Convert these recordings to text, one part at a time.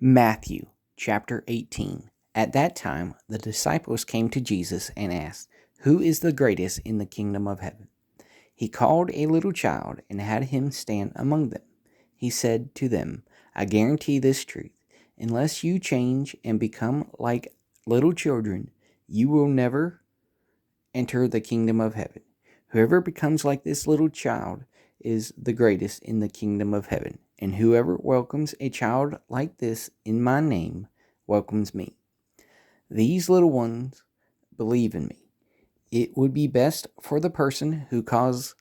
Matthew chapter 18. At that time, the disciples came to Jesus and asked, "Who is the greatest in the kingdom of heaven?" He called a little child and had him stand among them. He said to them, "I guarantee this truth. Unless you change and become like little children, you will never enter the kingdom of heaven. Whoever becomes like this little child is the greatest in the kingdom of heaven, and whoever welcomes a child like this in my name welcomes me. These little ones believe in me. It would be best for the person who causes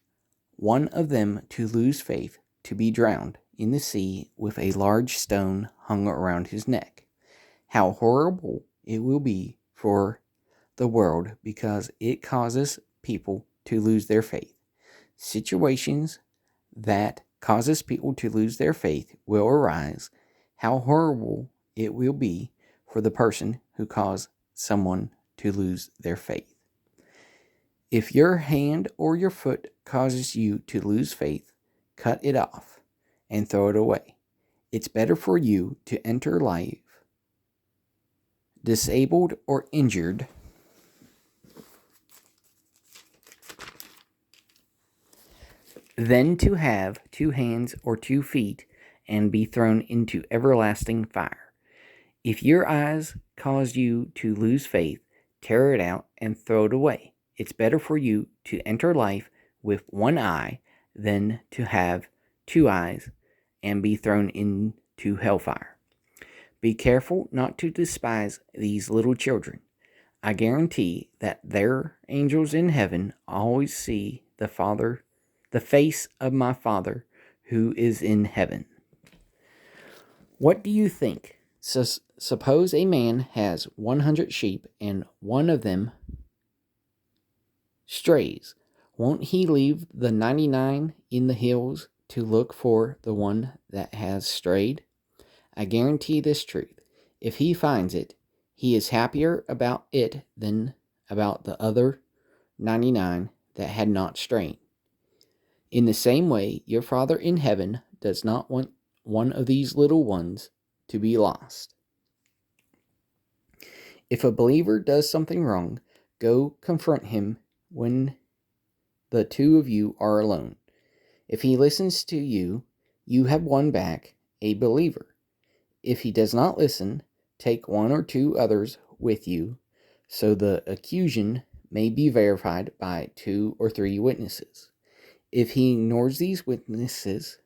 one of them to lose faith to be drowned in the sea with a large stone hung around his neck. How horrible it will be for the world because it causes people to lose their faith. Situations that causes people to lose their faith will arise. How horrible it will be for the person who caused someone to lose their faith. If your hand or your foot causes you to lose faith, cut it off and throw it away. It's better for you to enter life disabled or injured than to have 2 hands or 2 feet and be thrown into everlasting fire. If your eyes cause you to lose faith, tear it out and throw it away. It's better for you to enter life with 1 eye than to have 2 eyes and be thrown into hellfire. Be careful not to despise these little children. I guarantee that their angels in heaven always see the face of my Father who is in heaven. What do you think? Suppose a man has 100 sheep and one of them strays. Won't he leave the 99 in the hills to look for the one that has strayed? I guarantee this truth. If he finds it, he is happier about it than about the other 99 that had not strayed. In the same way, your Father in heaven does not want one of these little ones to be lost. If a believer does something wrong, go confront him when the 2 of you are alone. If he listens to you, you have won back a believer. If he does not listen, take 1 or 2 others with you, so the accusation may be verified by 2 or 3 witnesses. If he ignores these witnesses,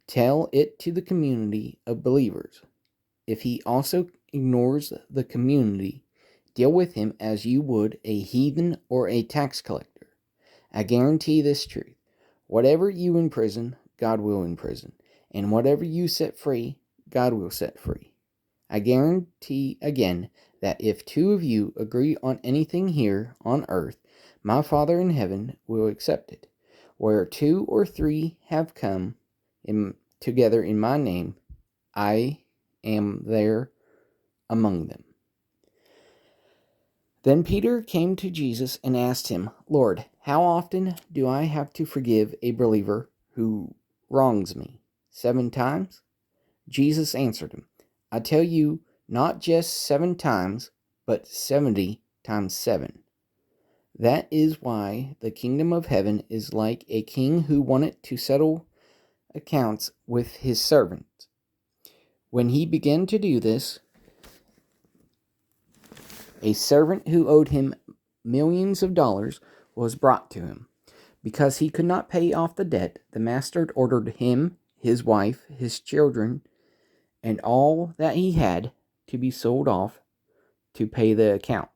tell it to the community of believers. If he also ignores the community, deal with him as you would a heathen or a tax collector. I guarantee this truth. Whatever you imprison, God will imprison, and whatever you set free, God will set free. I guarantee again that if 2 of you agree on anything here on earth, my Father in heaven will accept it. Where 2 or 3 have come together in my name, I am there among them. Then Peter came to Jesus and asked him, "Lord, how often do I have to forgive a believer who wrongs me? 7 times?" Jesus answered him, "I tell you, not just 7 times, but 70 times 7. That is why the kingdom of heaven is like a king who wanted to settle accounts with his servants. When he began to do this, a servant who owed him millions of dollars was brought to him. Because he could not pay off the debt, the master ordered him, his wife, his children, and all that he had to be sold off to pay the account.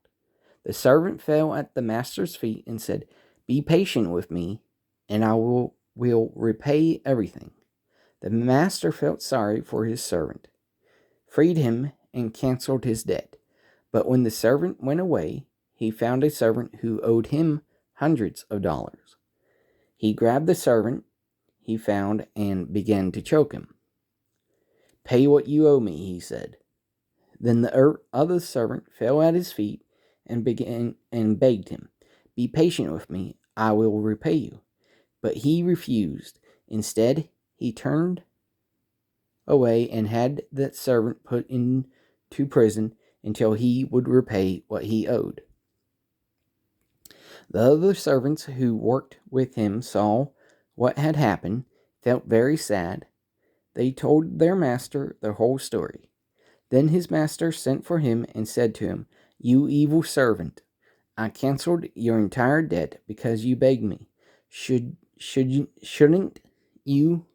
The servant fell at the master's feet and said, 'Be patient with me, and I will repay everything.' The master felt sorry for his servant, freed him, and canceled his debt. But when the servant went away, he found a servant who owed him hundreds of dollars. He grabbed the servant he found and began to choke him. 'Pay what you owe me,' he said. Then the other servant fell at his feet and begged him, 'Be patient with me, I will repay you.' But he refused. Instead, he turned away and had that servant put into prison until he would repay what he owed. The other servants who worked with him saw what had happened, felt very sad. They told their master the whole story. Then his master sent for him and said to him, "You evil servant, I canceled your entire debt because you begged me. Shouldn't you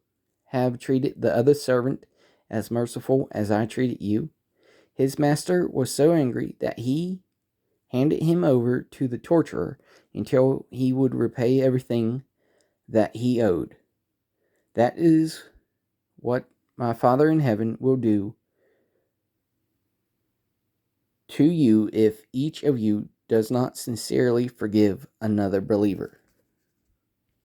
have treated the other servant as merciful as I treated you?" His master was so angry that he handed him over to the torturer until he would repay everything that he owed. That is what my Father in heaven will do to you if each of you does not sincerely forgive another believer.